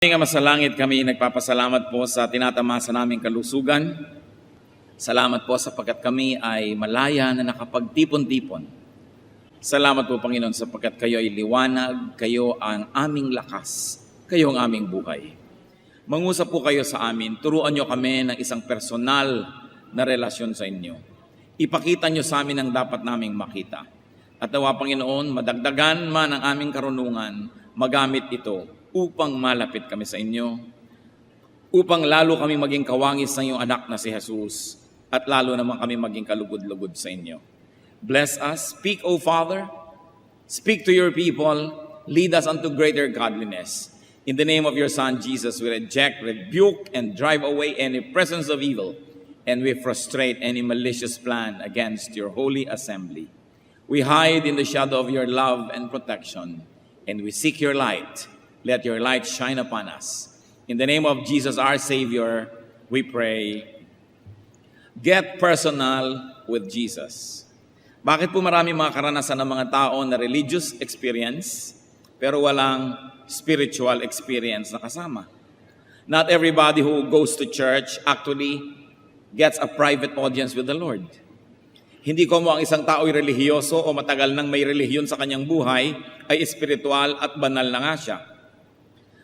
Aming Ama sa langit, kami nagpapasalamat po sa tinatamasa naming kalusugan. Salamat po sapagkat kami ay malaya na nakapagtipon-tipon. Salamat po, Panginoon, sapagkat kayo ay liwanag, kayo ang aming lakas, kayo ang aming buhay. Mangusap po kayo sa amin, turuan nyo kami ng isang personal na relasyon sa inyo. Ipakita nyo sa amin ang dapat naming makita. At nawa, Panginoon, madagdagan man ang aming karunungan, magamit ito upang malapit kami sa inyo, upang lalo kami maging kawangis ng iyong anak na si Jesus, at lalo naman kami maging kalugod-lugod sa inyo. Bless us. Speak, O Father. Speak to your people. Lead us unto greater godliness. In the name of your Son, Jesus, we reject, rebuke, and drive away any presence of evil, and we frustrate any malicious plan against your holy assembly. We hide in the shadow of your love and protection, and we seek your light. Let your light shine upon us. In the name of Jesus, our Savior, we pray. Get personal with Jesus. Bakit po marami mga karanasan ng mga tao na religious experience, pero walang spiritual experience na kasama? Not everybody who goes to church actually gets a private audience with the Lord. Hindi ko mo ang isang tao ay relihiyoso o matagal nang may relihiyon sa kanyang buhay ay espiritual at banal na nga siya.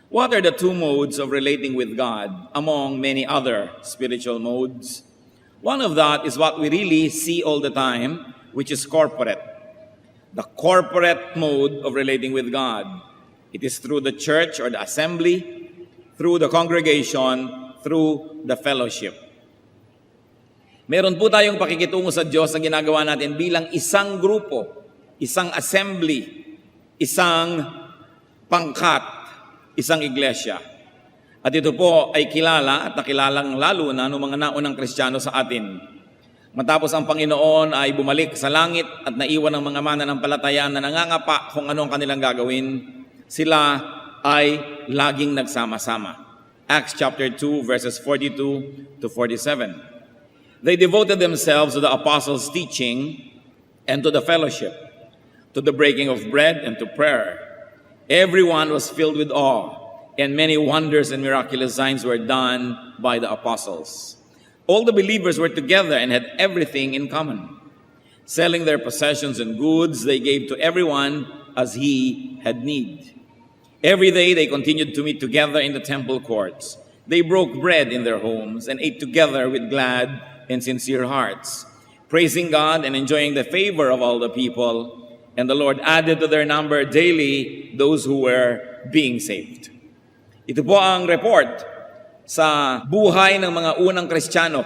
What are the two modes of relating with God among many other spiritual modes? One of that is what we really see all the time, which is corporate. The corporate mode of relating with God. It is through the church or the assembly, through the congregation, through the fellowship. Meron po tayong pakikitungo sa Diyos na ginagawa natin bilang isang grupo, isang assembly, isang pangkat, isang iglesia. At ito po ay kilala at nakilalang lalo na ng mga naunang Kristiyano sa atin. Matapos ang Panginoon ay bumalik sa langit at naiwan ng mga mananampalataya na nangangapa kung ano ang kanilang gagawin, sila ay laging nagsama-sama. Acts chapter 2 verses 42 to 47. They devoted themselves to the apostles' teaching and to the fellowship, to the breaking of bread and to prayer. Everyone was filled with awe, and many wonders and miraculous signs were done by the apostles. All the believers were together and had everything in common. Selling their possessions and goods, they gave to everyone as he had need. Every day they continued to meet together in the temple courts. They broke bread in their homes and ate together with glad and sincere hearts, praising God and enjoying the favor of all the people. And the Lord added to their number daily those who were being saved. Ito po ang report sa buhay ng mga unang Kristiyano.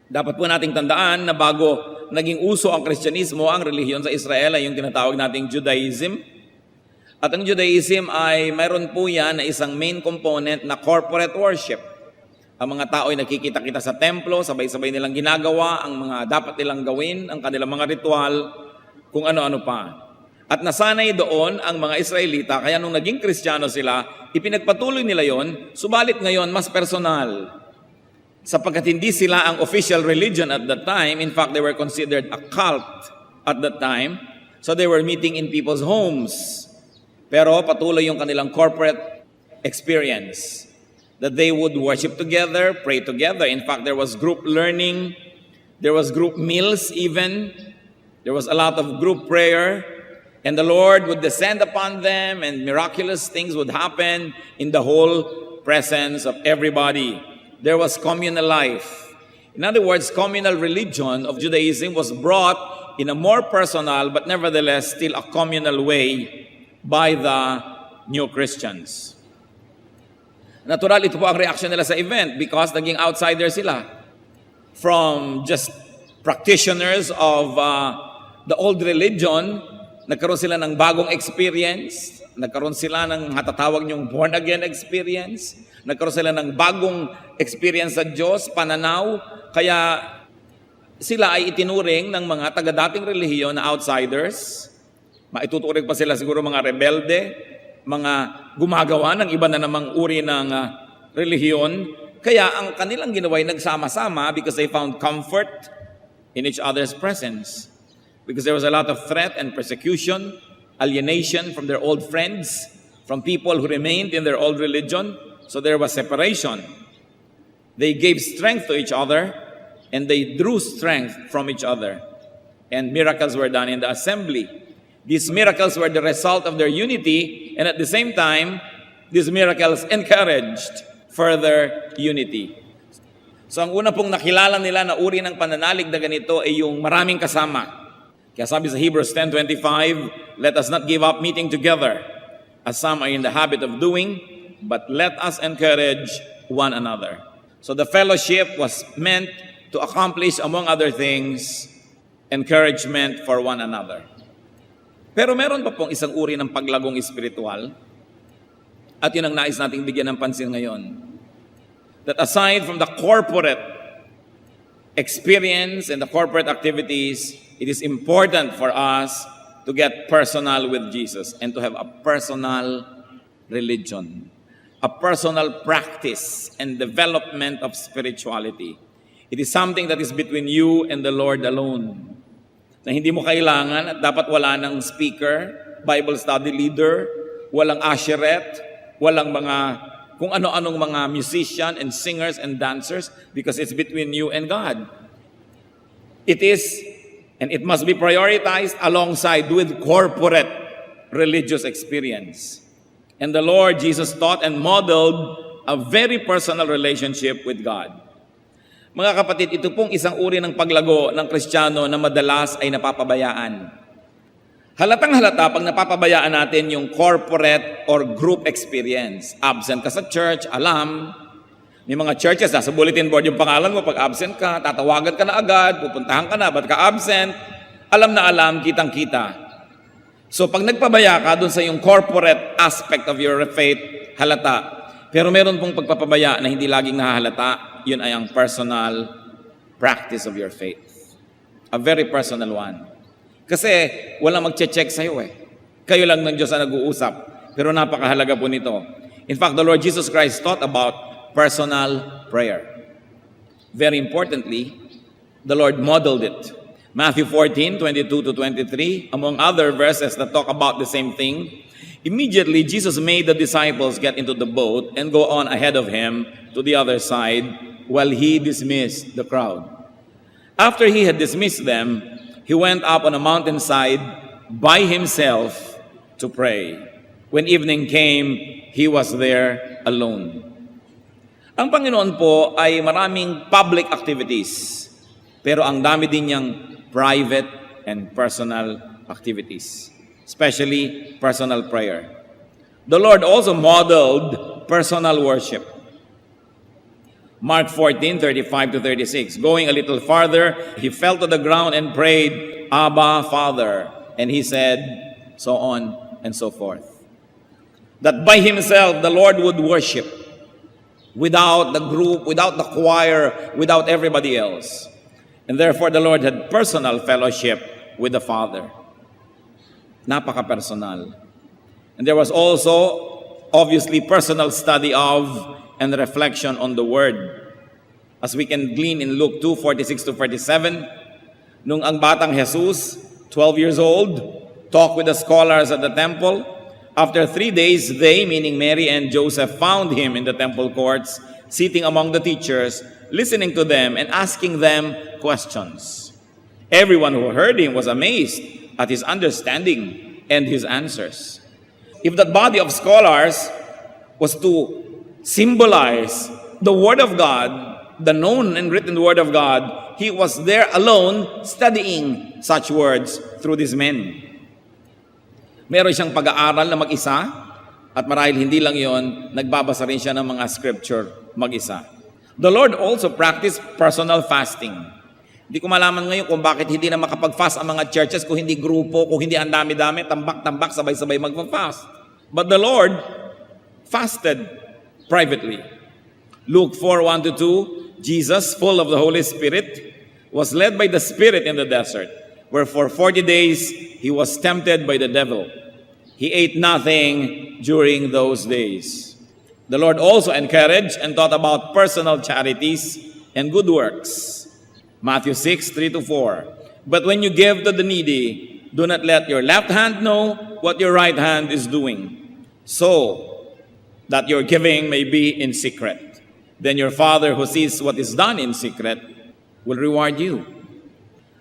Dapat po nating tandaan na bago naging uso ang Kristyanismo, ang relihiyon sa Israel ay yung tinatawag nating Judaism. At ang Judaism ay mayroon po yan na isang main component na corporate worship. Ang mga tao ay nakikita-kita sa templo, sabay-sabay nilang ginagawa ang mga dapat nilang gawin, ang kanilang mga ritual, kung ano-ano pa. At nasanay doon ang mga Israelita, kaya nung naging Kristiyano sila, ipinagpatuloy nila yon, subalit ngayon mas personal. Sapagkat hindi sila ang official religion at that time, in fact, they were considered a cult at that time, so they were meeting in people's homes. Pero patuloy yung kanilang corporate experience, that they would worship together, pray together. In fact, there was group learning, there was group meals even, there was a lot of group prayer, and the Lord would descend upon them, and miraculous things would happen in the whole presence of everybody. There was communal life. In other words, communal religion of Judaism was brought in a more personal, but nevertheless still a communal way by the new Christians. Natural, ito po ang reaction nila sa event because naging outsider sila from just practitioners of the old religion. Nagkaroon sila ng bagong experience, nagkaroon sila ng hatatawag niyong born-again experience, nagkaroon sila ng bagong experience sa Diyos, pananaw, kaya sila ay itinuring ng mga taga-dating relihiyon na outsiders. Maituturing pa sila siguro mga rebelde, mga gumagawa ng iba na namang uri ng relihiyon. Kaya ang kanilang ginawa ay nagsama-sama because they found comfort in each other's presence. Because there was a lot of threat and persecution, alienation from their old friends, from people who remained in their old religion, so there was separation. They gave strength to each other, and they drew strength from each other. And miracles were done in the assembly. These miracles were the result of their unity, and at the same time, these miracles encouraged further unity. So ang una pong nakilala nila na uri ng pananalig na ganito ay yung maraming kasama. Kaya sabi sa Hebrews 10:25, let us not give up meeting together, as some are in the habit of doing, but let us encourage one another. So the fellowship was meant to accomplish, among other things, encouragement for one another. Pero meron pa pong isang uri ng paglagong espiritual, at yun ang nais nating bigyan ng pansin ngayon. That aside from the corporate experience and the corporate activities, it is important for us to get personal with Jesus and to have a personal religion, a personal practice and development of spirituality. It is something that is between you and the Lord alone. Na hindi mo kailangan at dapat wala ng speaker, Bible study leader, walang usheret, walang mga kung ano-anong mga musician and singers and dancers, because it's between you and God. It is, and it must be prioritized alongside with corporate religious experience. And the Lord Jesus taught and modeled a very personal relationship with God. Mga kapatid, ito pong isang uri ng paglago ng Kristiyano na madalas ay napapabayaan. Halatang-halata pag napapabayaan natin yung corporate or group experience. Absent ka sa church, alam. May mga churches, nasa bulletin board yung pangalan mo. Pag absent ka, tatawagan ka na agad, pupuntahan ka na, ba't ka absent? Alam na alam, kitang-kita. So pag nagpabaya ka dun sa yung corporate aspect of your faith, halata. Pero meron pong pagpapabaya na hindi laging nahahalata, yun ay ang personal practice of your faith. A very personal one. Kasi walang magche-check sa'yo eh. Kayo lang ng Diyos ang nag-uusap. Pero napakahalaga po nito. In fact, the Lord Jesus Christ taught about personal prayer. Very importantly, the Lord modeled it. Matthew 14:22-23, among other verses that talk about the same thing. Immediately, Jesus made the disciples get into the boat and go on ahead of him to the other side while he dismissed the crowd. After he had dismissed them, he went up on a mountainside by himself to pray. When evening came, he was there alone. Ang Panginoon po ay maraming public activities, pero ang dami din niyang private and personal activities, especially personal prayer. The Lord also modeled personal worship. Mark 14:35-36. Going a little farther, he fell to the ground and prayed, Abba, Father. And he said, so on and so forth. That by himself, the Lord would worship without the group, without the choir, without everybody else. And therefore, the Lord had personal fellowship with the Father. Napaka-personal. And there was also, obviously, personal study of and reflection on the Word. As we can glean in Luke 2:46-47, nung ang batang Jesus, 12 years old, talked with the scholars at the temple. After 3 days, they, meaning Mary and Joseph, found him in the temple courts, sitting among the teachers, listening to them and asking them questions. Everyone who heard him was amazed at his understanding and his answers. If that body of scholars was to symbolize the Word of God, the known and written Word of God, he was there alone studying such words through these men. Meron siyang pag-aaral na mag-isa, at marahil hindi lang yon, nagbabasa rin siya ng mga scripture mag-isa. The Lord also practiced personal fasting. Hindi ko malaman ngayon kung bakit hindi na makapag-fast ang mga churches kung hindi grupo, kung hindi ang dami-dami, tambak-tambak, sabay-sabay magpa-fast. But the Lord fasted privately. Luke 4:1-2, Jesus, full of the Holy Spirit, was led by the Spirit in the desert, where for 40 days he was tempted by the devil. He ate nothing during those days. The Lord also encouraged and taught about personal charities and good works. Matthew 6:3-4. But when you give to the needy, do not let your left hand know what your right hand is doing. so that your giving may be in secret. Then your Father who sees what is done in secret will reward you.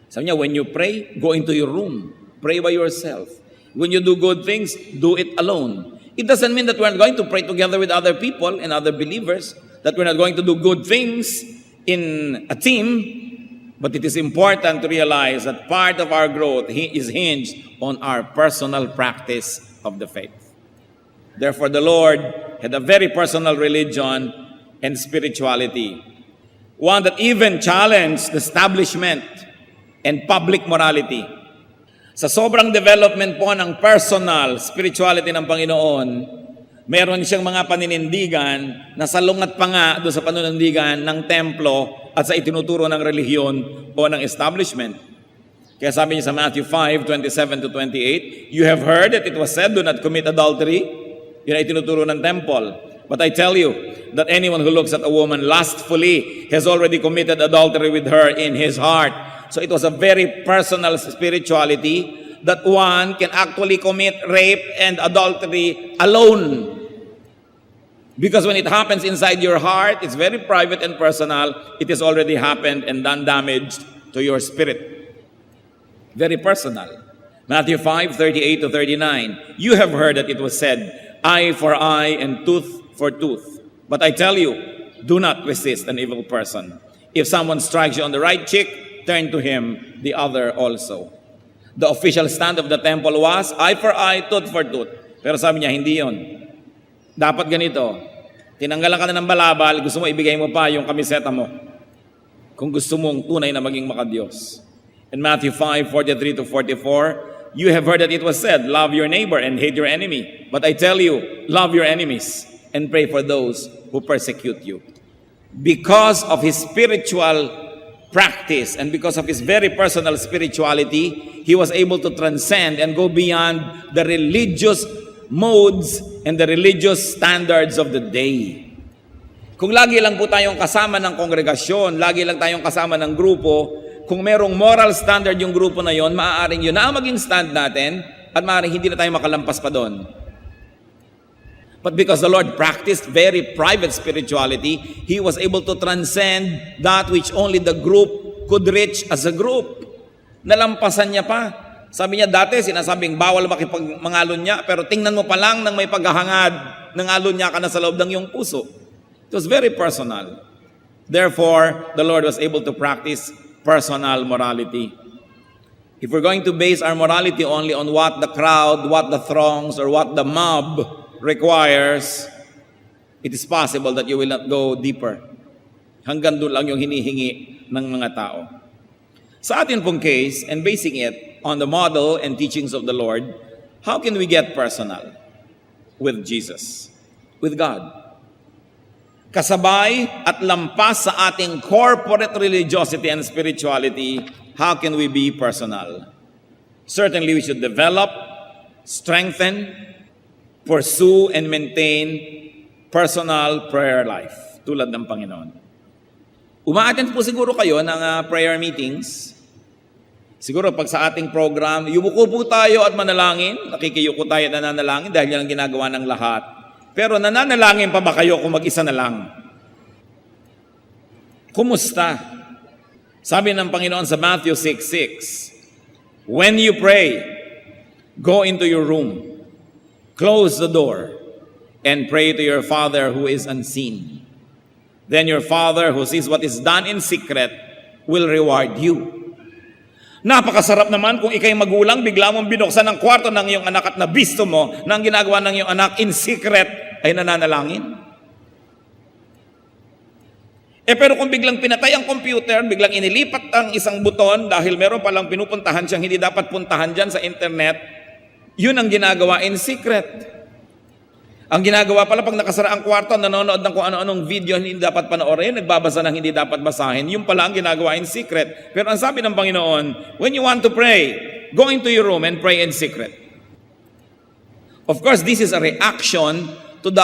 Sabi niya, when you pray, go into your room. Pray by yourself. When you do good things, do it alone. It doesn't mean that we're not going to pray together with other people and other believers, that we're not going to do good things in a team, but it is important to realize that part of our growth is hinged on our personal practice of the faith. Therefore, the Lord had a very personal religion and spirituality, one that even challenged the establishment and public morality. Sa sobrang development po ng personal spirituality ng Panginoon, meron siyang mga paninindigan na salungat pa nga doon sa paninindigan ng templo at sa itinuturo ng relihiyon o ng establishment. Kaya sabi niya sa Matthew 5:27 to 28, you have heard that it was said, do not commit adultery. Yun ay itinuturo ng temple. But I tell you that anyone who looks at a woman lustfully has already committed adultery with her in his heart. So it was a very personal spirituality that one can actually commit rape and adultery alone. Because when it happens inside your heart, it's very private and personal. It has already happened and done damage to your spirit. Very personal. Matthew 5:38 to 39. You have heard that it was said, eye for eye and tooth for tooth. But I tell you, do not resist an evil person. If someone strikes you on the right cheek, turn to him the other also. The official stand of the temple was eye for eye, tooth for tooth. Pero sabi niya, hindi yon. Dapat ganito. Tinanggalan ka na ng balabal, gusto mo ibigay mo pa yung kamiseta mo. Kung gusto mong tunay na maging makadiyos. In Matthew 5:43 to 44, you have heard that it was said, love your neighbor and hate your enemy. But I tell you, love your enemies and pray for those who persecute you. Because of his spiritual practice and because of his very personal spirituality, he was able to transcend and go beyond the religious modes and the religious standards of the day. Kung lagi lang po tayong kasama ng kongregasyon, lagi lang tayong kasama ng grupo, kung merong moral standard yung grupo na yon, maaaring yun na maging stand natin at maaaring hindi na tayo makalampas pa doon. But because the Lord practiced very private spirituality, He was able to transcend that which only the group could reach as a group. Nalampasan niya pa. Sabi niya dati, sinasabing bawal makipagmangalon niya, pero tingnan mo pa lang nang may paghahangad, nangalon niya ka na sa loob ng iyong puso. It was very personal. Therefore, the Lord was able to practice personal morality. If we're going to base our morality only on what the crowd, what the throngs, or what the mob requires, it is possible that you will not go deeper. Hanggang doon lang yung hinihingi ng mga tao. Sa atin pong case, and basing it on the model and teachings of the Lord, how can we get personal with Jesus, with God? Kasabay at lampas sa ating corporate religiosity and spirituality, how can we be personal? Certainly we should develop, strengthen, pursue and maintain personal prayer life tulad ng Panginoon. Uma-attend po siguro kayo ng prayer meetings. Siguro pag sa ating program, yumuko po tayo at manalangin. Nakikiyuko tayo at nananalangin dahil yan ang ginagawa ng lahat. Pero nananalangin pa ba kayo kung mag-isa na lang? Kumusta? Sabi ng Panginoon sa Matthew 6:6, when you pray, go into your room, close the door, and pray to your Father who is unseen. Then your Father who sees what is done in secret will reward you. Napakasarap naman kung ikay magulang, bigla mong binuksan ang kwarto ng iyong anak at nabisto mo na ang ginagawa ng iyong anak in secret ay nananalangin. Pero kung biglang pinatay ang computer, biglang inilipat ang isang buton dahil meron palang pinupuntahan siyang hindi dapat puntahan dyan sa internet, yun ang ginagawa in secret. Ang ginagawa pala pag nakasara ang kwarto, nanonood ng kung ano-anong video hindi dapat panoorin, nagbabasa ng hindi dapat basahin, yung pala ang ginagawa in secret. Pero ang sabi ng Panginoon, when you want to pray, go into your room and pray in secret. Of course, this is a reaction to the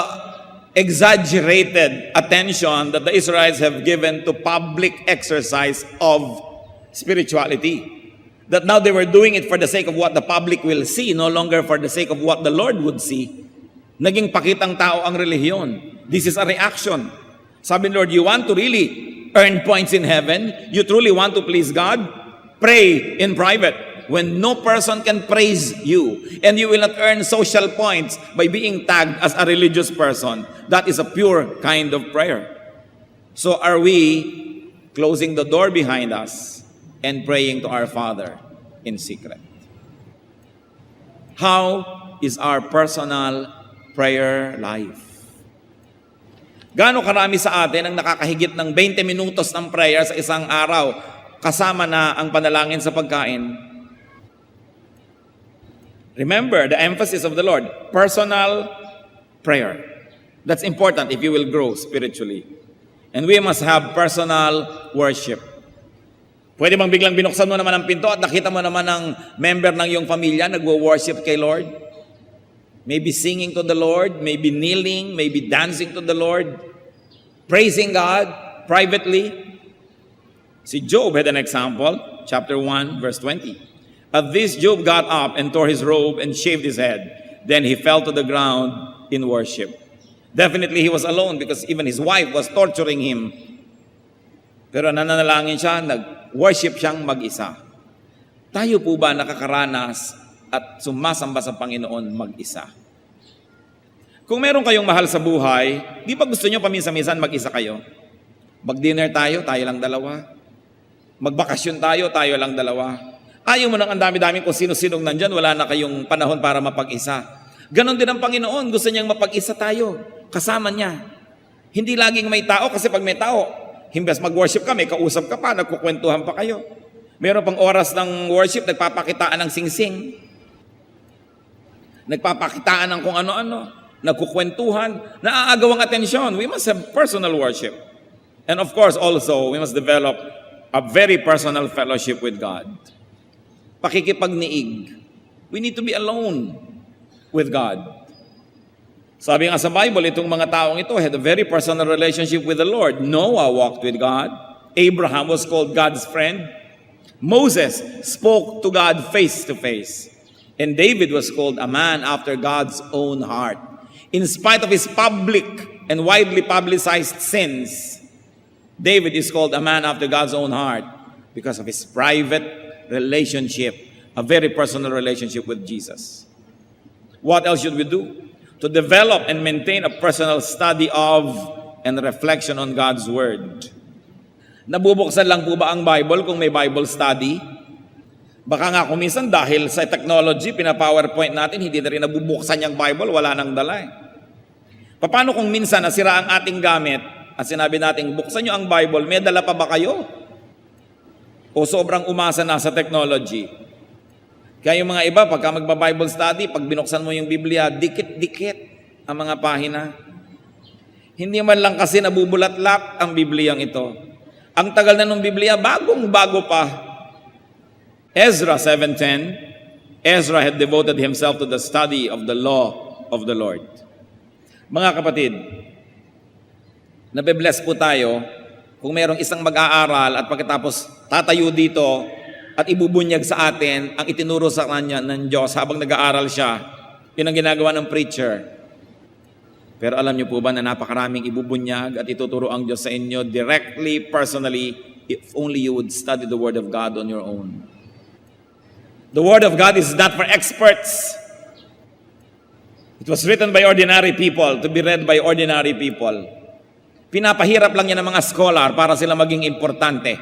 exaggerated attention that the Israelites have given to public exercise of spirituality. That now they were doing it for the sake of what the public will see, no longer for the sake of what the Lord would see. Naging pakitang tao ang relihiyon. This is a reaction. Sabi ni Lord, you want to really earn points in heaven? You truly want to please God? Pray in private when no person can praise you, and you will not earn social points by being tagged as a religious person. That is a pure kind of prayer. So are we closing the door behind us and praying to our Father in secret? How is our personal prayer life? Gaano karami sa atin ang nakakahigit ng 20 minutos ng prayer sa isang araw, kasama na ang panalangin sa pagkain? Remember the emphasis of the Lord, personal prayer. That's important if you will grow spiritually. And we must have personal worship. Pwede bang biglang binuksan mo naman ang pinto at nakita mo naman ang member ng iyong pamilya nagwo-worship kay Lord? Maybe singing to the Lord, maybe kneeling, maybe dancing to the Lord, praising God privately. Si Job had an example, chapter 1, verse 20. At this, Job got up and tore his robe and shaved his head. Then he fell to the ground in worship. Definitely he was alone because even his wife was torturing him. Pero nananalangin siya, nag-worship siyang mag-isa. Tayo po ba nakakaranas at sumasamba sa Panginoon mag-isa? Kung meron kayong mahal sa buhay, di ba gusto nyo paminsan-minsan mag-isa kayo? Mag-dinner tayo lang dalawa. Magbakasyon tayo lang dalawa. Ayaw mo nang ang dami-daming kung sino-sinong nandyan, wala na kayong panahon para mapag-isa. Ganon din ang Panginoon, gusto niyang mapag-isa tayo, kasama niya. Hindi laging may tao, kasi pag may tao, himbes mag-worship ka, may kausap ka pa, nagkukwentuhan pa kayo. Meron pang oras ng worship, nagpapakitaan ng singsing. Nagpapakitaan ng kung ano-ano, nagkukwentuhan, naaagaw ang atensyon. We must have personal worship. And of course, also, we must develop a very personal fellowship with God. Pakikipagniig. We need to be alone with God. Sabi nga sa Bible, itong mga taong ito had a very personal relationship with the Lord. Noah walked with God. Abraham was called God's friend. Moses spoke to God face to face. And David was called a man after God's own heart. In spite of his public and widely publicized sins, David is called a man after God's own heart because of his private relationship, a very personal relationship with Jesus. What else should we do? To develop and maintain a personal study of and reflection on God's Word. Nabubuksan lang po ba ang Bible kung may Bible study? Baka nga kung minsan dahil sa technology, pina-PowerPoint natin, hindi na rin nabubuksan yung Bible, wala nang dala eh. Paano kung minsan nasira ang ating gamit at sinabi natin, buksan nyo ang Bible, may dala pa ba kayo? O sobrang umasa na sa technology? Kaya yung mga iba, pagka magba-Bible study, pag binuksan mo yung Biblia, dikit-dikit ang mga pahina. Hindi man lang kasi nabubulat-lat ang Bibliang ito. Ang tagal na ng Biblia, bagong-bago pa. Ezra 7:10, Ezra had devoted himself to the study of the law of the Lord. Mga kapatid, nabe-bless po tayo kung mayroong isang mag-aaral at pagkatapos tatayo dito at ibubunyag sa atin ang itinuro sa kanya ng Diyos habang nag-aaral siya. Yun ang ginagawa ng preacher. Pero alam niyo po ba na napakaraming ibubunyag at ituturo ang Diyos sa inyo directly, personally, if only you would study the Word of God on your own. The Word of God is not for experts. It was written by ordinary people to be read by ordinary people. Pinapahirap lang yan ng mga scholar para sila maging importante.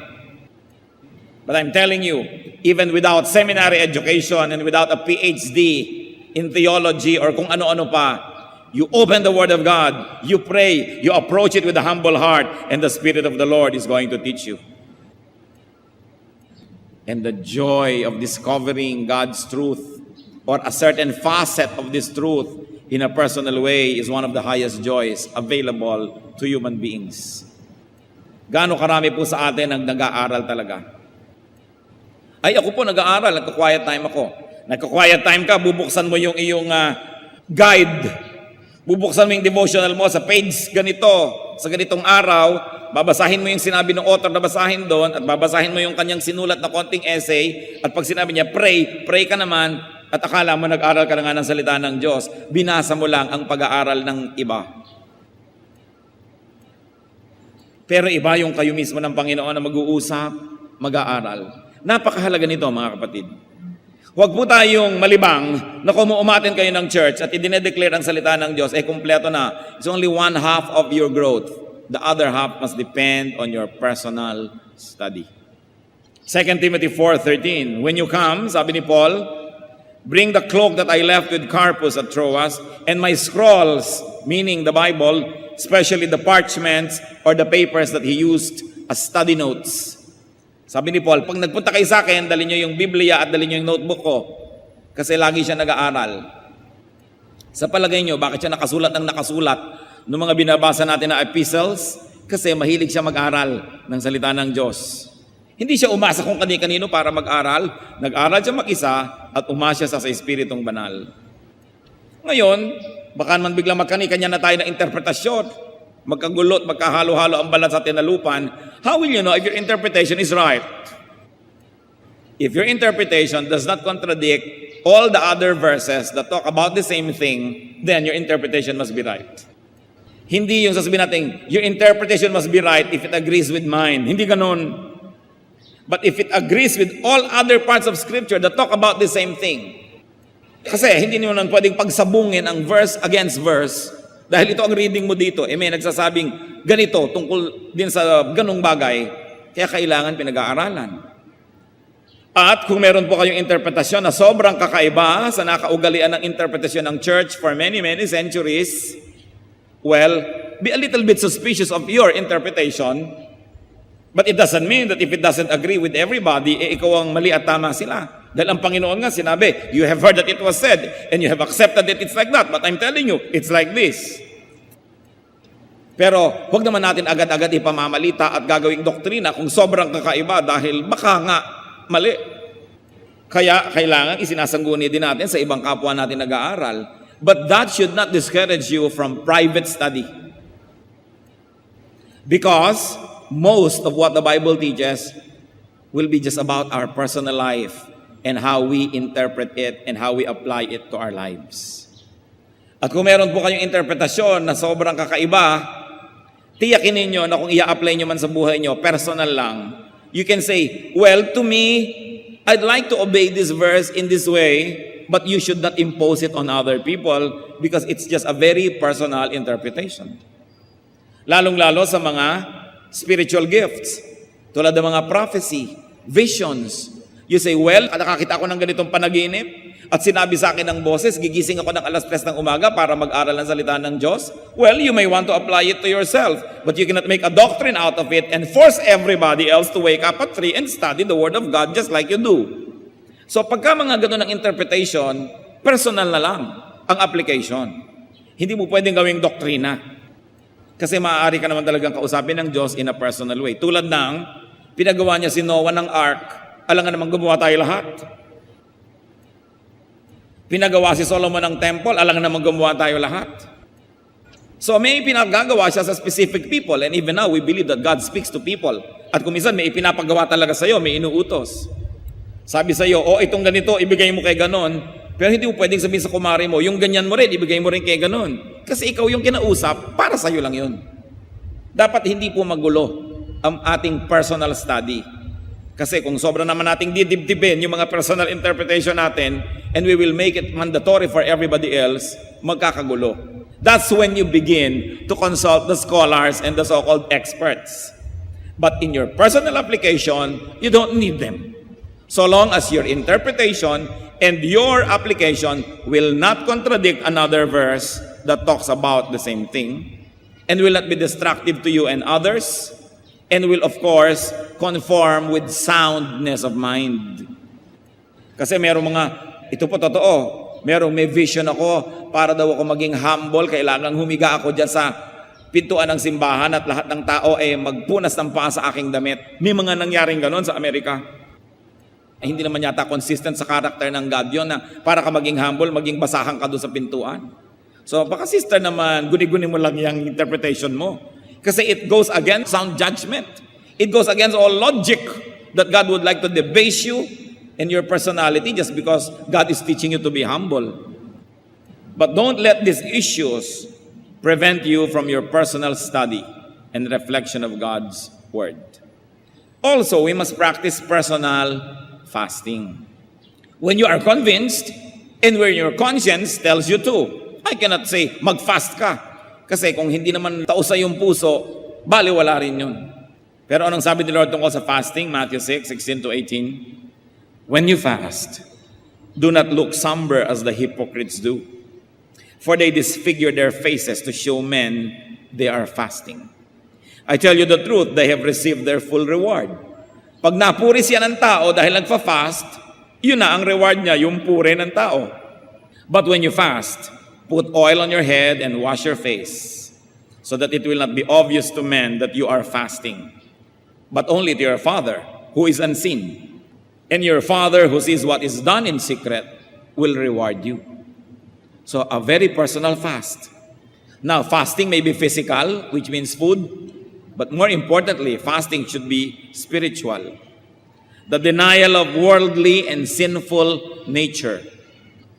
But I'm telling you, even without seminary education and without a PhD in theology or kung ano-ano pa, you open the Word of God, you pray, you approach it with a humble heart, and the Spirit of the Lord is going to teach you. And the joy of discovering God's truth or a certain facet of this truth in a personal way is one of the highest joys available to human beings. Gaano karami po sa atin ang nag-aaral talaga? Ay, ako po nag-aaral, nagka-quiet time ako. Nagka-quiet time ka, bubuksan mo yung iyong guide. Bubuksan mo yung devotional mo sa page ganito, sa ganitong araw, babasahin mo yung sinabi ng author na basahin doon, at babasahin mo yung kanyang sinulat na konting essay, at pag sinabi niya, pray ka naman, At akala mo nag-aral ka na nga ng salita ng Diyos, binasa mo lang ang pag-aaral ng iba. Pero iba yung kayo mismo ng Panginoon na mag-uusap, mag-aaral. Napakahalaga nito mga kapatid. Huwag po tayong malibang na kung umatin kayo ng church at idinedeclare ang salita ng Diyos, kumpleto na. It's only 1/2 of your growth. The other half must depend on your personal study. 2 Timothy 4:13, when you come, sabi ni Paul, bring the cloak that I left with Carpus at Troas, and my scrolls, meaning the Bible, especially the parchments or the papers that he used as study notes. Sabi ni Paul, pag nagpunta kayo sa akin, dali nyo yung Biblia at dali nyo yung notebook ko. Kasi lagi siya nag-aaral. Sa palagay nyo, bakit siya nakasulat ng nakasulat ng mga binabasa natin na epistles? Kasi mahilig siya mag-aral ng salita ng Diyos. Hindi siya umasa kung kani-kanino para mag-aral. Nag-aral siya mag-isa at umasya sa Espiritong Banal. Ngayon, baka man biglang magkani-kanya na tayo ng interpretasyon. Magkagulot, magkahalo-halo ang balat sa tinalupan. How will you know if your interpretation is right? If your interpretation does not contradict all the other verses that talk about the same thing, then your interpretation must be right. Hindi yung sasabihin natin, your interpretation must be right if it agrees with mine. Hindi ganun. But if it agrees with all other parts of Scripture that talk about the same thing. Kasi hindi nyo nun pwedeng pagsabungin ang verse against verse. Dahil ito ang reading mo dito, may nagsasabing ganito tungkol din sa ganung bagay, kaya kailangan pinag-aaralan. At kung meron po kayong interpretasyon na sobrang kakaiba sa nakaugalian ng interpretasyon ng church for many, many centuries, well, be a little bit suspicious of your interpretation, but it doesn't mean that if it doesn't agree with everybody, ikaw ang mali at tama sila. Dahil ang Panginoon nga sinabi, you have heard that it was said, and you have accepted that it's like that, but I'm telling you, it's like this. Pero huwag naman natin agad-agad ipamamalita at gagawing doktrina kung sobrang kakaiba dahil baka nga mali. Kaya kailangan isinasangguni din natin sa ibang kapwa natin nag-aaral. But that should not discourage you from private study. Because most of what the Bible teaches will be just about our personal life and how we interpret it and how we apply it to our lives. At kung meron po kayong interpretasyon na sobrang kakaiba, tiyakin ninyo na kung i-apply nyo man sa buhay nyo, personal lang. You can say, well, to me, I'd like to obey this verse in this way, but you should not impose it on other people because it's just a very personal interpretation. Lalong-lalo sa mga spiritual gifts, tulad ng mga prophecy, visions. You say, well, nakakita ako ng ganitong panaginip at sinabi sa akin ng boses, gigising ako ng 3:00 ng umaga para mag-aral ng salita ng Diyos. Well, you may want to apply it to yourself, but you cannot make a doctrine out of it and force everybody else to wake up at 3 and study the Word of God just like you do. So pagka mga ganun ng interpretation, personal na lang ang application. Hindi mo pwedeng gawing doktrina. Kasi maaari ka naman talagang kausapin ng Diyos in a personal way. Tulad ng pinagawa niya si Noah ng ark, alangan namang gumawa tayo lahat. Pinagawa si Solomon ng temple, alangan namang gumawa tayo lahat. So may pinagagawa siya sa specific people, and even now we believe that God speaks to people. At kung minsan may ipinapagawa talaga sa iyo, may inuutos. Sabi sa iyo, itong ganito, ibigay mo kay ganon. Pero hindi mo pwedeng sabihin sa kumari mo, yung ganyan mo rin, ibigay mo rin kay ganon. Kasi ikaw yung kinausap, para sa iyo lang yun. Dapat hindi po magulo ang ating personal study. Kasi kung sobra naman nating didibdibin yung mga personal interpretation natin, and we will make it mandatory for everybody else, magkakagulo. That's when you begin to consult the scholars and the so-called experts. But in your personal application, you don't need them. So long as your interpretation and your application will not contradict another verse that talks about the same thing, and will not be destructive to you and others, and will of course conform with soundness of mind. Kasi merong mga, ito po totoo, may vision ako, para daw ako maging humble, kailangan humiga ako dyan sa pintuan ng simbahan at lahat ng tao ay magpunas ng paa sa aking damit. May mga nangyaring ganon sa Amerika. Hindi naman yata consistent sa character ng God yun na para ka maging humble, maging basahan ka doon sa pintuan. So baka sister naman, guni-guni mo lang yung interpretation mo. Kasi it goes against sound judgment. It goes against all logic that God would like to debase you and your personality just because God is teaching you to be humble. But don't let these issues prevent you from your personal study and reflection of God's Word. Also, we must practice personal fasting. When you are convinced and when your conscience tells you to. I cannot say, mag-fast ka. Kasi kung hindi naman tausa yung puso, baliwala rin yun. Pero anong sabi ni Lord tungkol sa fasting? Matthew 6:16-18. When you fast, do not look somber as the hypocrites do. For they disfigure their faces to show men they are fasting. I tell you the truth, they have received their full reward. Pag napuri siya ng tao dahil nagfa-fast, yun na ang reward niya, yung puri ng tao. But when you fast, put oil on your head and wash your face, so that it will not be obvious to men that you are fasting, but only to your Father who is unseen. And your Father who sees what is done in secret will reward you. So a very personal fast. Now, fasting may be physical, which means food, but more importantly, fasting should be spiritual. The denial of worldly and sinful nature.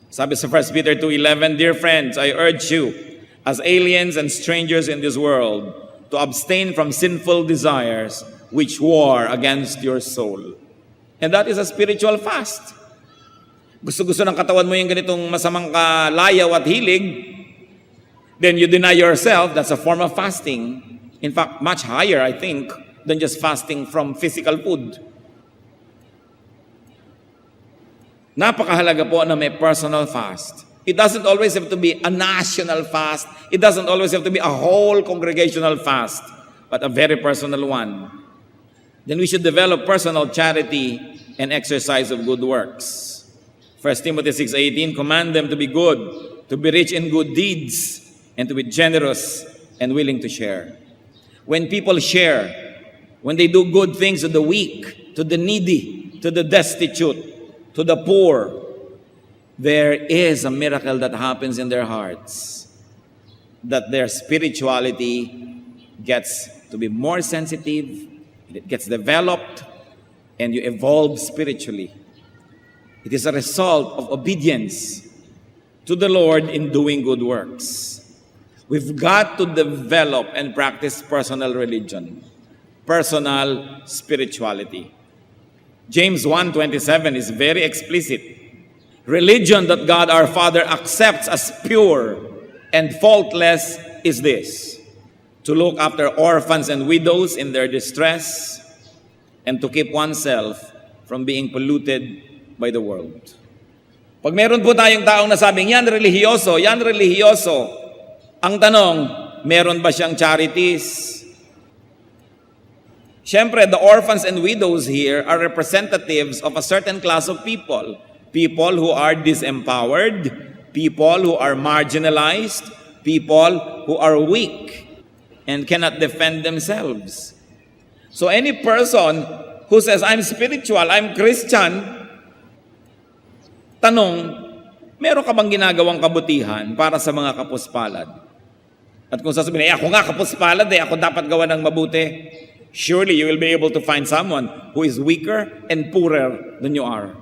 Sabi sa 1 Peter 2:11, Dear friends, I urge you, as aliens and strangers in this world, to abstain from sinful desires which war against your soul. And that is a spiritual fast. Gusto-gusto ng katawan mo yung ganitong masamang kalayaw at hilig, then you deny yourself, that's a form of fasting. In fact, much higher, I think, than just fasting from physical food. Napakahalaga po na may personal fast. It doesn't always have to be a national fast. It doesn't always have to be a whole congregational fast, but a very personal one. Then we should develop personal charity and exercise of good works. 1 Timothy 6:18, command them to be good, to be rich in good deeds, and to be generous and willing to share. When people share, when they do good things to the weak, to the needy, to the destitute, to the poor, there is a miracle that happens in their hearts, that their spirituality gets to be more sensitive, it gets developed, and you evolve spiritually. It is a result of obedience to the Lord in doing good works. We've got to develop and practice personal religion, personal spirituality. James 1:27 is very explicit. Religion that God our Father accepts as pure and faultless is this: to look after orphans and widows in their distress, and to keep oneself from being polluted by the world. Pag meron po tayong taong nasabing, yan relihiyoso, ang tanong, meron ba siyang charities? Siyempre, the orphans and widows here are representatives of a certain class of people. People who are disempowered, people who are marginalized, people who are weak and cannot defend themselves. So any person who says, I'm spiritual, I'm Christian, tanong, meron ka bang ginagawang kabutihan para sa mga kapuspalad? At kung sasabihin, ako nga kapuspalad, ako dapat gawa ng mabuti, surely you will be able to find someone who is weaker and poorer than you are.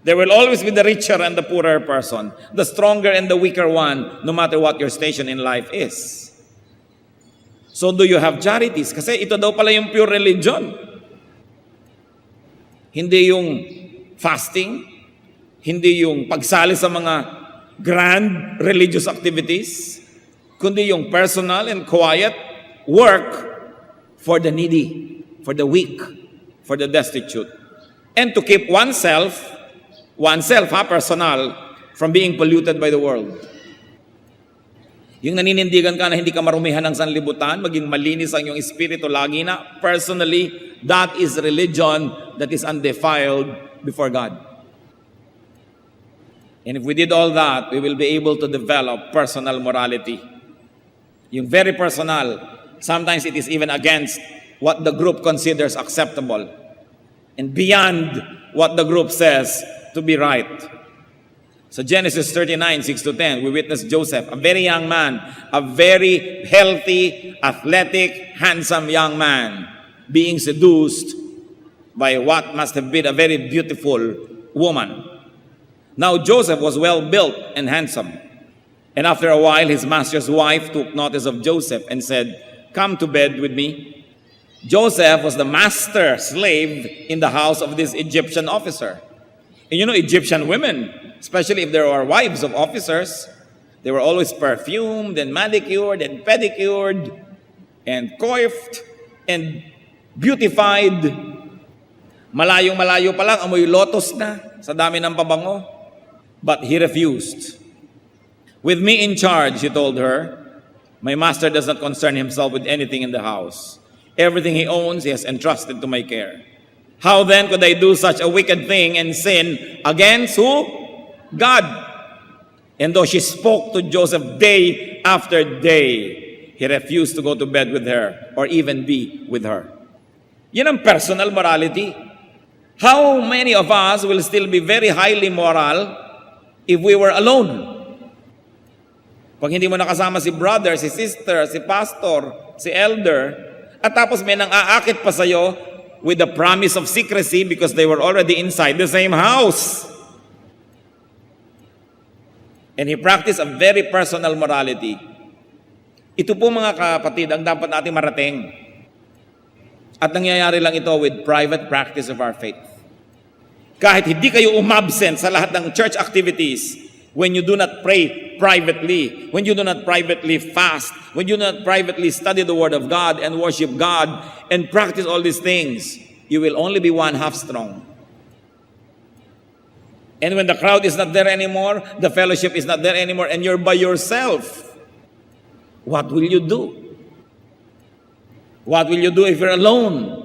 There will always be the richer and the poorer person, the stronger and the weaker one, no matter what your station in life is. So do you have charities? Kasi ito daw pala yung pure religion. Hindi yung fasting, hindi yung pagsali sa mga grand religious activities, kundi yung personal and quiet work for the needy, for the weak, for the destitute. And to keep oneself, personal, from being polluted by the world. Yung naninindigan ka na hindi ka marumihan ng sanlibutan, maging malinis ang iyong espiritu lagi na, personally, that is religion that is undefiled before God. And if we did all that, we will be able to develop personal morality. Yung very personal, sometimes it is even against what the group considers acceptable and beyond what the group says to be right. So Genesis 39:6-10, we witness Joseph, a very young man, a very healthy, athletic, handsome young man, being seduced by what must have been a very beautiful woman. Now Joseph was well built and handsome. And after a while, his master's wife took notice of Joseph and said, "Come to bed with me." Joseph was the master slave in the house of this Egyptian officer. And you know, Egyptian women, especially if there were wives of officers, they were always perfumed and manicured and pedicured and coiffed and beautified. Malayong-malayo pa lang, amoy lotus na sa dami ng pabango. But he refused. "With me in charge," he told her, "my master does not concern himself with anything in the house. Everything he owns, he has entrusted to my care. How then could I do such a wicked thing and sin against who? God." And though she spoke to Joseph day after day, he refused to go to bed with her or even be with her. Yan ang personal morality. How many of us will still be very highly moral if we were alone? Pag hindi mo nakasama si brother, si sister, si pastor, si elder, at tapos may nang aakit pa sa'yo with the promise of secrecy because they were already inside the same house. And he practiced a very personal morality. Ito po mga kapatid ang dapat natin marating. At nangyayari lang ito with private practice of our faith. Kahit hindi kayo umabsent sa lahat ng church activities, when you do not pray privately, when you do not privately fast, when you do not privately study the Word of God and worship God and practice all these things, you will only be one half strong. And when the crowd is not there anymore, the fellowship is not there anymore, and you're by yourself, what will you do? What will you do if you're alone?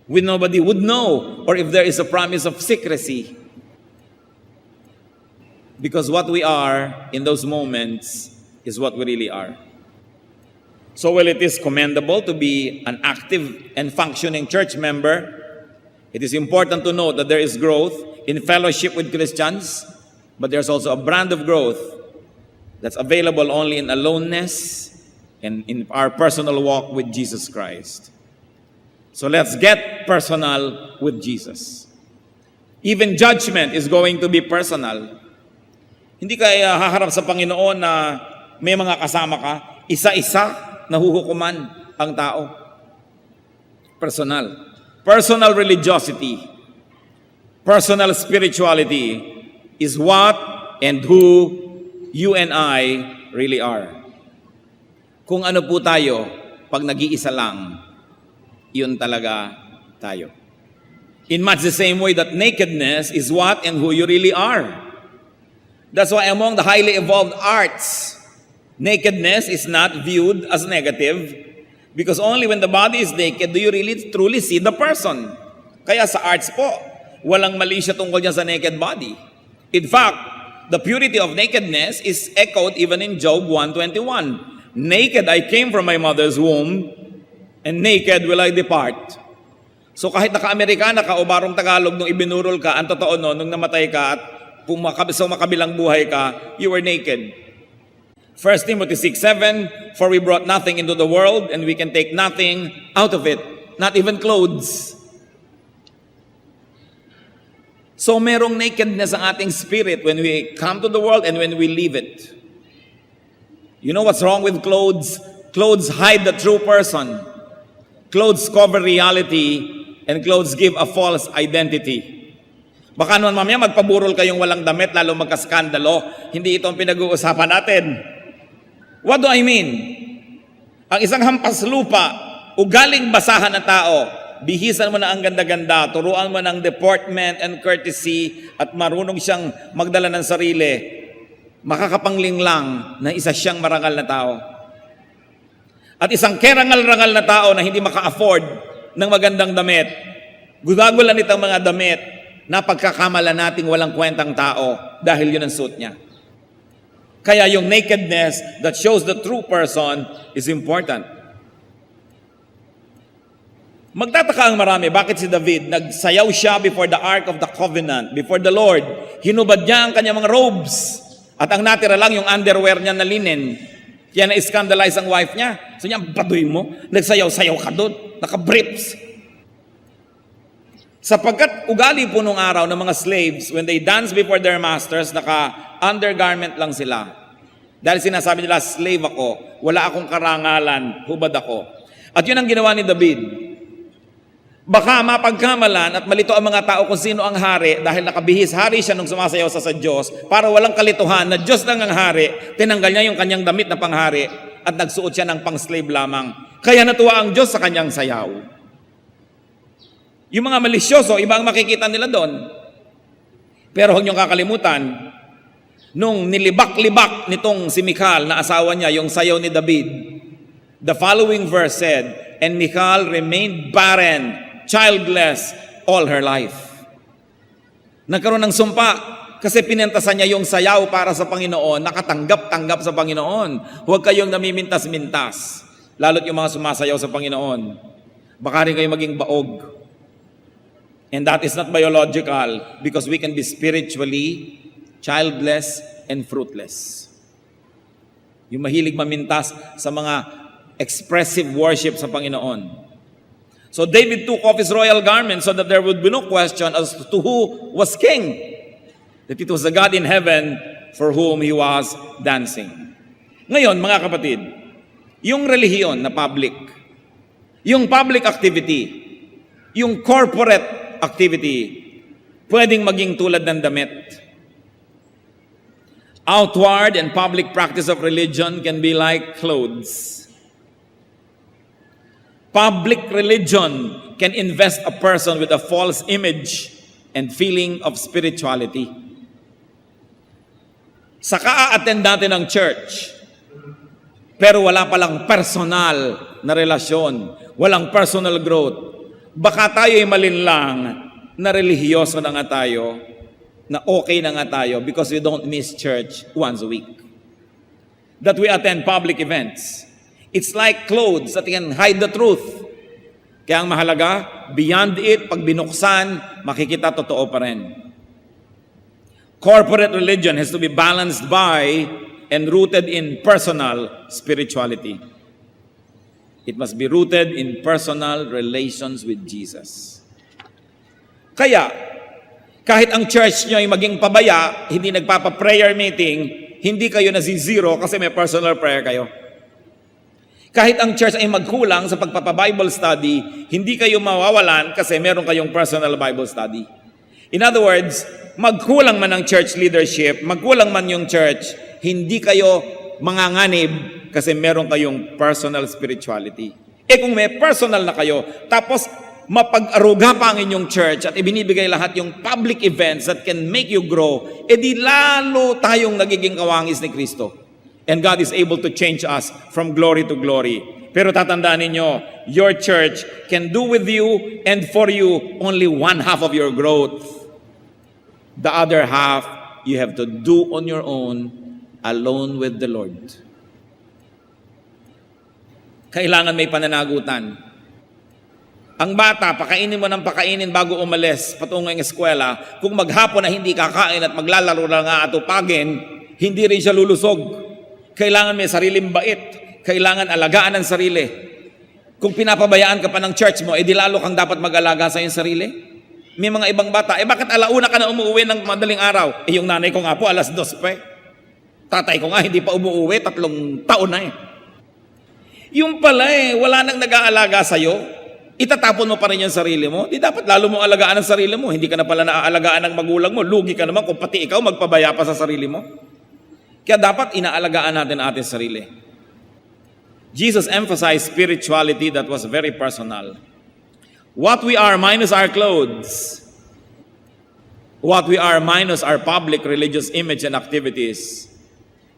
When nobody would know, or if there is a promise of secrecy? Because what we are in those moments is what we really are. So while it is commendable to be an active and functioning church member, it is important to note that there is growth in fellowship with Christians, but there's also a brand of growth that's available only in aloneness and in our personal walk with Jesus Christ. So let's get personal with Jesus. Even judgment is going to be personal. Hindi ka haharap sa Panginoon na may mga kasama ka, isa-isa nahuhukuman ang tao. Personal. Personal religiosity, personal spirituality is what and who you and I really are. Kung ano po tayo, pag nag-iisa lang, yun talaga tayo. In much the same way that nakedness is what and who you really are. That's why among the highly evolved arts, nakedness is not viewed as negative because only when the body is naked do you really truly see the person. Kaya sa arts po, walang mali siya tungkol niya sa naked body. In fact, the purity of nakedness is echoed even in Job 1:21. Naked I came from my mother's womb, and naked will I depart. So kahit naka-Amerikana ka o barong Tagalog nung ibinurol ka, ang totoo no, nung namatay ka at sa makabilang buhay ka, you were naked. 1 Timothy 6:7, "For we brought nothing into the world, and we can take nothing out of it, not even clothes." So merong nakedness ang ating spirit when we come to the world and when we leave it. You know what's wrong with clothes? Clothes hide the true person. Clothes cover reality, and clothes give a false identity. Baka naman mamaya magpaburol kayong walang damit, lalo magkaskandalo. Hindi ito ang pinag-uusapan natin. What do I mean? Ang isang hampas lupa, ugaling basahan na tao, bihisan mo na ang ganda-ganda, turuan mo ng deportment and courtesy, at marunong siyang magdala ng sarili, makakapangling lang na isa siyang marangal na tao. At isang kerangal-rangal na tao na hindi maka-afford ng magandang damit, gudagulan itong mga damit na pagkakamala nating walang kwentang tao dahil yun ang suit niya. Kaya yung nakedness that shows the true person is important. Magtataka ang marami, bakit si David, nagsayaw siya before the Ark of the Covenant, before the Lord. Hinubad niya ang kanyang mga robes. At ang natira lang yung underwear niya na linen. Kaya na-scandalize ang wife niya. So niya, baduy mo, nagsayaw-sayaw ka doon, naka-briefs. Sapagkat ugali po nung araw ng mga slaves, when they dance before their masters, naka-undergarment lang sila. Dahil sinasabi nila, slave ako, wala akong karangalan, hubad ako. At yun ang ginawa ni David. Baka mapagkamalan at malito ang mga tao kung sino ang hari dahil nakabihis hari siya nung sumasayaw sa Diyos para walang kalituhan na Diyos lang ang hari, tinanggal niya yung kanyang damit na panghari at nagsuot siya ng pang-slave lamang. Kaya natuwa ang Diyos sa kanyang sayaw. Yung mga malisyoso, iba ang makikita nila doon. Pero huwag niyong kakalimutan, nung nilibak-libak nitong si Michal na asawa niya, yung sayaw ni David, the following verse said, "And Michal remained barren, childless, all her life." Nagkaroon ng sumpa kasi pinentasan niya yung sayaw para sa Panginoon, nakatanggap-tanggap sa Panginoon. Huwag kayong namimintas-mintas, lalo't yung mga sumasayaw sa Panginoon. Baka rin kayo maging baog. And that is not biological because we can be spiritually childless and fruitless. Yung mahilig mamintas sa mga expressive worship sa Panginoon. So David took off his royal garment so that there would be no question as to who was king. That it was the God in heaven for whom he was dancing. Ngayon, mga kapatid, yung relihiyon na public, yung public activity, yung corporate activity, pwedeng maging tulad ng damit. Outward and public practice of religion can be like clothes. Public religion can invest a person with a false image and feeling of spirituality. Sa kaa-attend natin ng church, pero wala palang personal na relasyon, walang personal growth. Baka tayo ay malinlang na relihiyoso na nga tayo, na okay na nga tayo because we don't miss church once a week. That we attend public events. It's like clothes that can hide the truth. Kaya ang mahalaga, beyond it, pag binuksan, makikita totoo pa rin. Corporate religion has to be balanced by and rooted in personal spirituality. It must be rooted in personal relations with Jesus. Kaya, kahit ang church nyo ay maging pabaya, hindi nagpapa-prayer meeting, hindi kayo nazizero kasi may personal prayer kayo. Kahit ang church ay magkulang sa pagpapa-Bible study, hindi kayo mawawalan kasi meron kayong personal Bible study. In other words, magkulang man ang church leadership, magkulang man yung church, hindi kayo manganganib kasi meron kayong personal spirituality. Kung may personal na kayo, tapos mapag-aruga pa ang inyong church at ibinibigay lahat yung public events that can make you grow, di lalo tayong nagiging kawangis ni Kristo. And God is able to change us from glory to glory. Pero tatandaan ninyo, your church can do with you and for you only one half of your growth. The other half, you have to do on your own, alone with the Lord. Kailangan may pananagutan. Ang bata, pakainin mo ng pakainin bago umalis patungo ng eskwela. Kung maghapon na hindi kakain at maglalaro lang nga atupagin, hindi rin siya lulusog. Kailangan may sariling bait. Kailangan alagaan ang sarili. Kung pinapabayaan ka pa ng church mo, di lalo kang dapat mag-alaga sa iyong sarili. May mga ibang bata, bakit alauna ka na umuwi ng madaling araw? Yung nanay ko nga po, 2:00 pa. Tatay ko nga, hindi pa umuwi, 3 taon na. Yung pala wala nang nag-aalaga sa'yo, itatapon mo pa rin yung sarili mo. Di dapat lalo mo alagaan ang sarili mo. Hindi ka na pala naaalagaan ng magulang mo. Lugi ka naman kung pati ikaw magpabaya pa sa sarili mo. Kaya dapat inaalagaan natin ating sarili. Jesus emphasized spirituality that was very personal. What we are minus our clothes, what we are minus our public religious image and activities,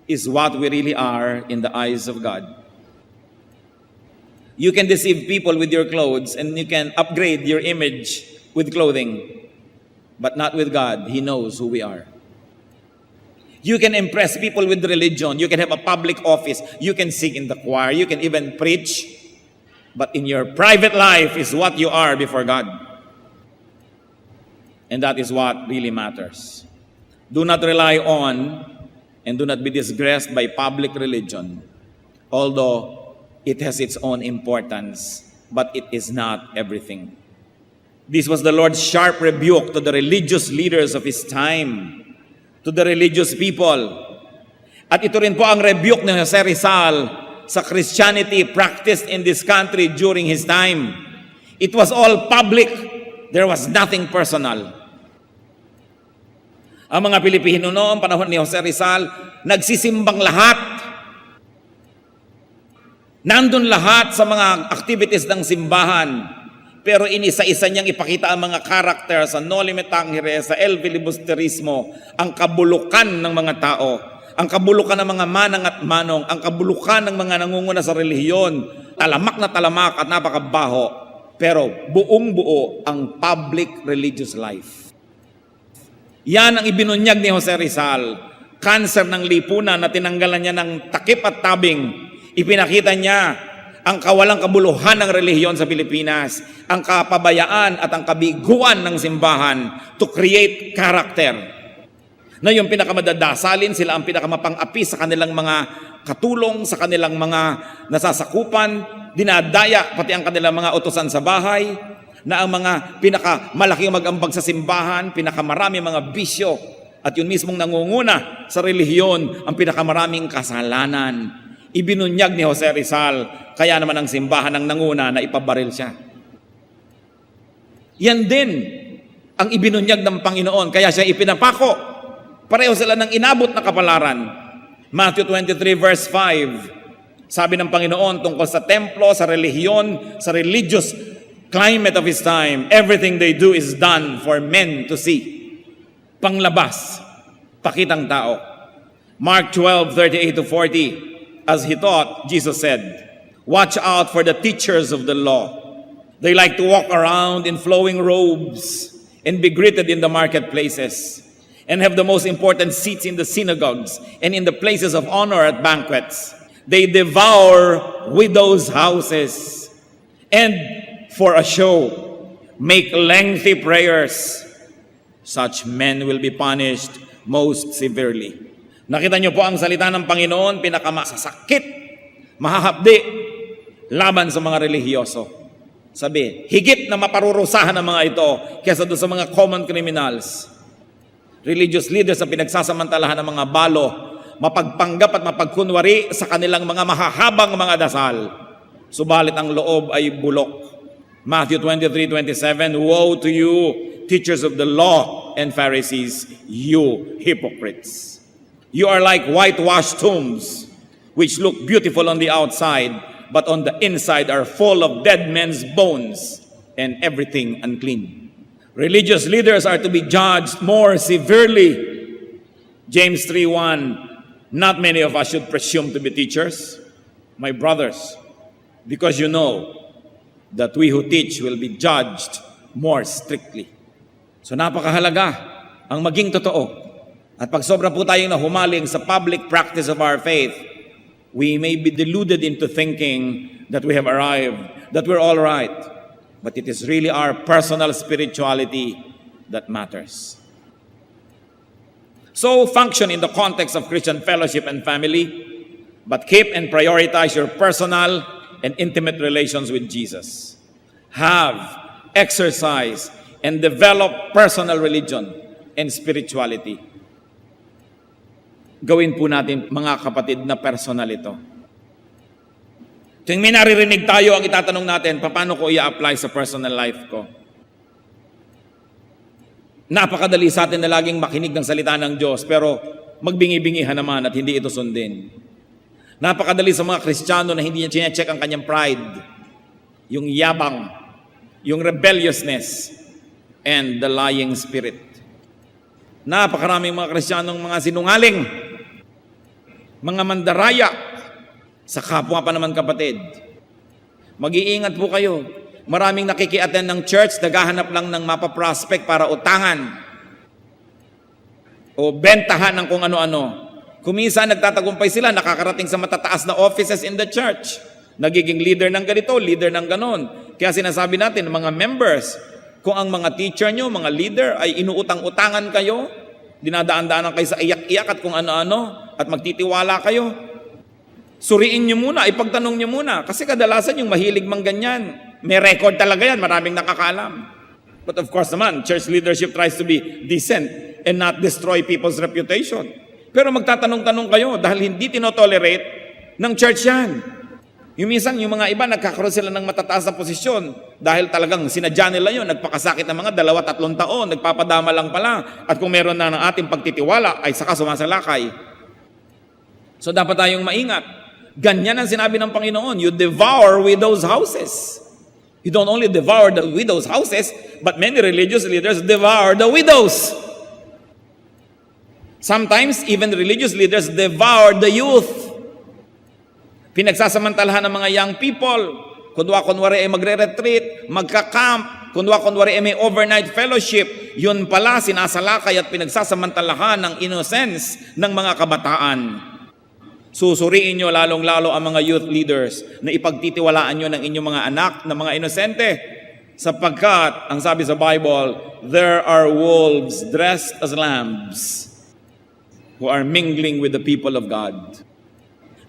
is what we really are in the eyes of God. You can deceive people with your clothes and you can upgrade your image with clothing, but not with God. He knows who we are. You can impress people with religion. You can have a public office. You can sing in the choir. You can even preach. But in your private life is what you are before God. And that is what really matters. Do not rely on and do not be disgraced by public religion, although it has its own importance, but it is not everything. This was the Lord's sharp rebuke to the religious leaders of His time, to the religious people. At ito rin po ang rebuke ni Jose Rizal sa Christianity practiced in this country during his time. It was all public. There was nothing personal. Ang mga Pilipino noong panahon ni Jose Rizal, nagsisimbang lahat. Nandun lahat sa mga activities ng simbahan. Pero inisa-isa niyang ipakita ang mga karakter sa Noli Me Tangere, sa El Filibusterismo, ang kabulukan ng mga tao, ang kabulukan ng mga manang at manong, ang kabulukan ng mga nangunguna sa relihiyon, talamak na talamak at napakabaho, pero buong buo ang public religious life. Yan ang ibinunyag ni Jose Rizal, cancer ng lipunan na tinanggalan niya ng takip at tabing. Ipinakita niya ang kawalang kabuluhan ng relihiyon sa Pilipinas, ang kapabayaan at ang kabiguan ng simbahan to create character. Na yung pinakamadadasalin, sila ang pinakamapang-api sa kanilang mga katulong, sa kanilang mga nasasakupan, dinadaya pati ang kanilang mga utusan sa bahay, na ang mga pinakamalaking mag-ambag sa simbahan, pinakamarami mga bisyo, at yun mismong nangunguna sa relihiyon ang pinakamaraming kasalanan. Ibinunyag ni Jose Rizal, kaya naman ang simbahan ang nanguna na ipabaril siya. Yan din ang ibinunyag ng Panginoon, kaya siya ipinapako. Pareho sila ng inabot na kapalaran. Matthew 23 verse 5, sabi ng Panginoon tungkol sa templo, sa relihiyon, sa religious climate of His time, everything they do is done for men to see. Panglabas, pakitang tao. Mark 12:38-40, as He taught, Jesus said, "Watch out for the teachers of the law. They like to walk around in flowing robes and be greeted in the marketplaces and have the most important seats in the synagogues and in the places of honor at banquets. They devour widows' houses and for a show make lengthy prayers. Such men will be punished most severely." Nakita niyo po ang salita ng Panginoon, pinakamasasakit, mahahapdi, laban sa mga relihiyoso. Sabi, higit na maparurusahan ng mga ito kaysa doon sa mga common criminals. Religious leaders na pinagsasamantalahan ng mga balo, mapagpanggap at mapagkunwari sa kanilang mga mahahabang mga dasal. Subalit ang loob ay bulok. Matthew 23:27, "Woe to you, teachers of the law and Pharisees, you hypocrites! You are like whitewashed tombs, which look beautiful on the outside, but on the inside are full of dead men's bones and everything unclean." Religious leaders are to be judged more severely. James 3:1, "Not many of us should presume to be teachers, my brothers, because you know that we who teach will be judged more strictly." So napakahalaga ang maging totoo. At pag sobra po tayong nahumaling sa public practice of our faith, we may be deluded into thinking that we have arrived, that we're all right. But it is really our personal spirituality that matters. So function in the context of Christian fellowship and family, but keep and prioritize your personal and intimate relations with Jesus. Have, exercise, and develop personal religion and spirituality. Gawin po natin, mga kapatid, na personal ito. Tuwing may naririnig tayo, ang itatanong natin, paano ko i-apply sa personal life ko? Napakadali sa atin na laging makinig ng salita ng Diyos, pero magbingi-bingihan naman at hindi ito sundin. Napakadali sa mga Kristiyano na hindi niya check ang kanyang pride, yung yabang, yung rebelliousness, and the lying spirit. Napakaraming mga Kristiyanong mga sinungaling, mga mandaraya, sa kapwa pa naman kapatid. Mag-iingat po kayo. Maraming nakikiattend ng church, naghahanap lang ng mapaprospect para utangan o bentahan ng kung ano-ano. Kuminsan nagtatagumpay sila, nakakarating sa matataas na offices in the church. Nagiging leader ng ganito, leader ng ganon. Kaya sinasabi natin, mga members, kung ang mga teacher nyo, mga leader, ay inuutang-utangan kayo, dinadaan-daanan kayo sa iyak-iyak at kung ano-ano, at magtitiwala kayo, suriin nyo muna, ipagtanong nyo muna. Kasi kadalasan yung mahilig mang ganyan, may record talaga yan, maraming nakakaalam. But of course naman, church leadership tries to be decent and not destroy people's reputation. Pero magtatanong-tanong kayo dahil hindi tinotolerate ng church yan. Yung minsan, yung mga iba, nagkakaroon sila ng matataas na posisyon dahil talagang sinadya nila yun, nagpakasakit ng mga 2-3 taon, nagpapadama lang pala, at kung meron na ng ating pagtitiwala, ay saka sumasalakay. So dapat tayong maingat. Ganyan ang sinabi ng Panginoon, you devour widows' houses. You don't only devour the widows' houses, but many religious leaders devour the widows. Sometimes, even religious leaders devour the youth. Pinagsasamantalahan ng mga young people. Kunwari ay magre-retreat, magka-camp, kunwari ay may overnight fellowship. Yun pala, sinasalakay at pinagsasamantalahan ng innocence ng mga kabataan. Susuriin nyo lalong-lalo ang mga youth leaders na ipagtitiwalaan nyo ng inyong mga anak na mga inosente. Sapagkat, ang sabi sa Bible, there are wolves dressed as lambs who are mingling with the people of God.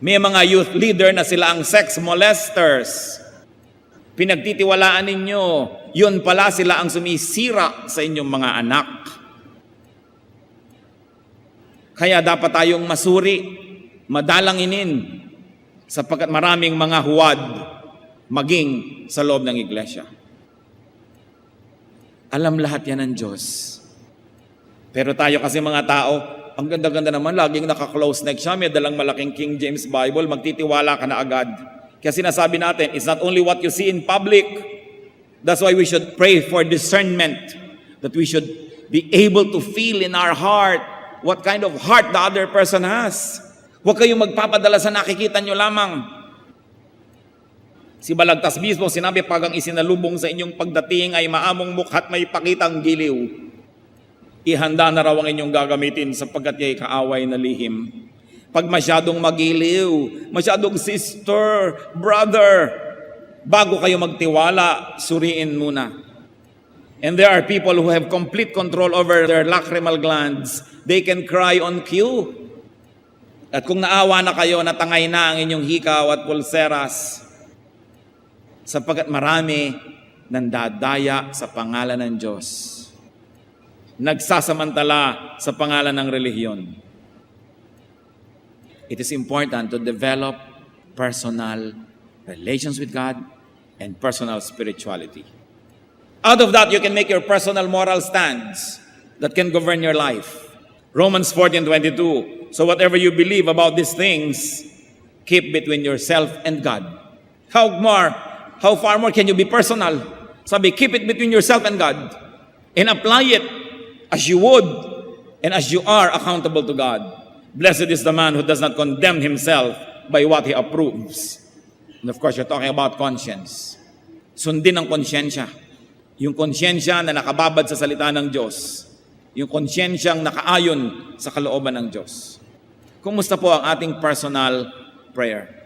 May mga youth leader na sila ang sex molesters. Pinagtitiwalaan ninyo, yun pala sila ang sumisira sa inyong mga anak. Kaya dapat tayong masuri, madalanginin, sapagkat maraming mga huwad maging sa loob ng iglesia. Alam lahat yan ng Diyos. Pero tayo kasi mga tao, ang ganda-ganda naman, laging naka-close neck siya, may dalang malaking King James Bible, magtitiwala ka na agad. Kaya sinasabi natin, it's not only what you see in public, that's why we should pray for discernment, that we should be able to feel in our heart what kind of heart the other person has. Huwag kayong magpapadala sa nakikita nyo lamang. Si Balagtas mismo, sinabi, pag ang isinalubong sa inyong pagdating ay maamong mukha't may pakitang giliw, ihanda na raw ang inyong gagamitin sapagkat ya'y kaaway na lihim. Pag masyadong magiliw, masyadong sister, brother, bago kayo magtiwala, suriin muna. And there are people who have complete control over their lacrimal glands. They can cry on cue. At kung naawa na kayo, natangay na ang inyong hikaw at pulseras, sapagkat marami nandadaya sa pangalan ng Diyos. Nagsasamantala sa pangalan ng relihiyon. It is important to develop personal relations with God and personal spirituality. Out of that, you can make your personal moral stands that can govern your life. Romans 14:22. So whatever you believe about these things, keep between yourself and God. How far more can you be personal? Sabi, keep it between yourself and God and apply it as you would and as you are accountable to God. Blessed is the man who does not condemn himself by what he approves. And of course, you're talking about conscience. Sundin ang konsyensya. Yung konsyensya na nakababad sa salita ng Diyos. Yung konsyensyang nakaayon sa kalooban ng Diyos. Kumusta po ang ating personal prayer?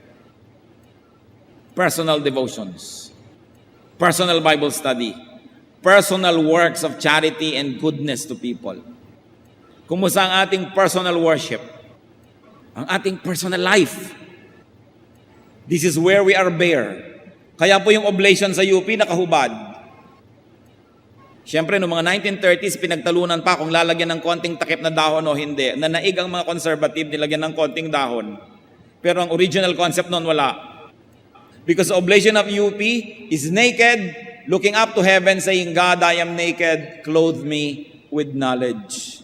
Personal devotions. Personal Bible study. Personal works of charity and goodness to people. Kumusta ang ating personal worship? Ang ating personal life. This is where we are bare. Kaya po yung oblation sa UP nakahubad. Siyempre, noong mga 1930s, pinagtalunan pa kung lalagyan ng konting takip na dahon o hindi. Nanaig ang mga conservative, nilagyan ng konting dahon. Pero ang original concept noon wala. Because the oblation of UP is naked, looking up to heaven, saying, God, I am naked, clothe me with knowledge.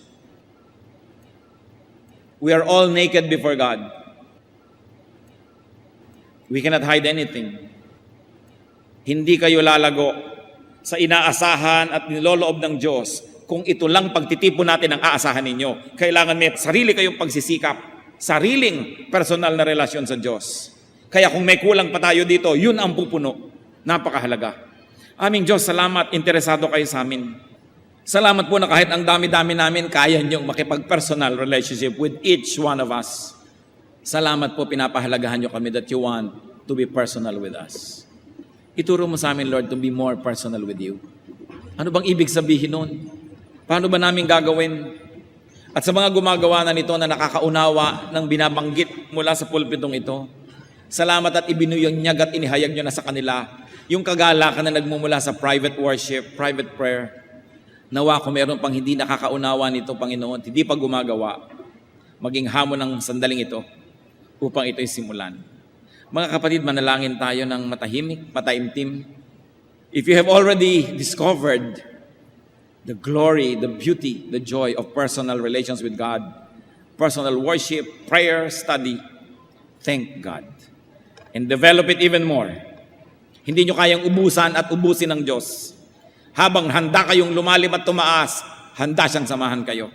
We are all naked before God. We cannot hide anything. Hindi kayo lalago sa inaasahan at niloloob ng Diyos kung ito lang pagtitipon natin ang aasahan ninyo. Kailangan may sarili kayong pagsisikap, sariling personal na relasyon sa Diyos. Kaya kung may kulang pa tayo dito, yun ang pupuno. Napakahalaga. Aming Diyos, salamat, interesado kayo sa amin. Salamat po na kahit ang dami-dami namin, kaya niyong makipag-personal relationship with each one of us. Salamat po, pinapahalagahan niyo kami that you want to be personal with us. Ituro mo sa amin, Lord, to be more personal with you. Ano bang ibig sabihin nun? Paano ba namin gagawin? At sa mga gumagawa na nito na nakakaunawa ng binabanggit mula sa pulpitong ito, salamat at ibinunyag at inihayag nyo na sa kanila Yung kagalakan na nagmumula sa private worship, private prayer, nawa kung meron pang hindi nakakaunawa nito, Panginoon, hindi pa gumagawa, maging hamon ng sandaling ito upang ito'y simulan. Mga kapatid, manalangin tayo ng matahimik, mataimtim. If you have already discovered the glory, the beauty, the joy of personal relations with God, personal worship, prayer, study, thank God. And develop it even more. Hindi nyo kayang ubusan at ubusin ng Diyos. Habang handa kayong lumalim at tumaas, handa siyang samahan kayo.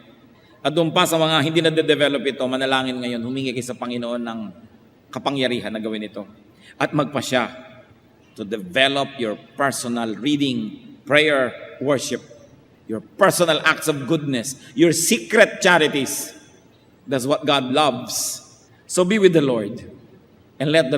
At doon pa sa mga hindi na-develop ito, manalangin ngayon, humingi kayo sa Panginoon ng kapangyarihan na gawin ito. At magpasya to develop your personal reading, prayer, worship, your personal acts of goodness, your secret charities. That's what God loves. So be with the Lord and let the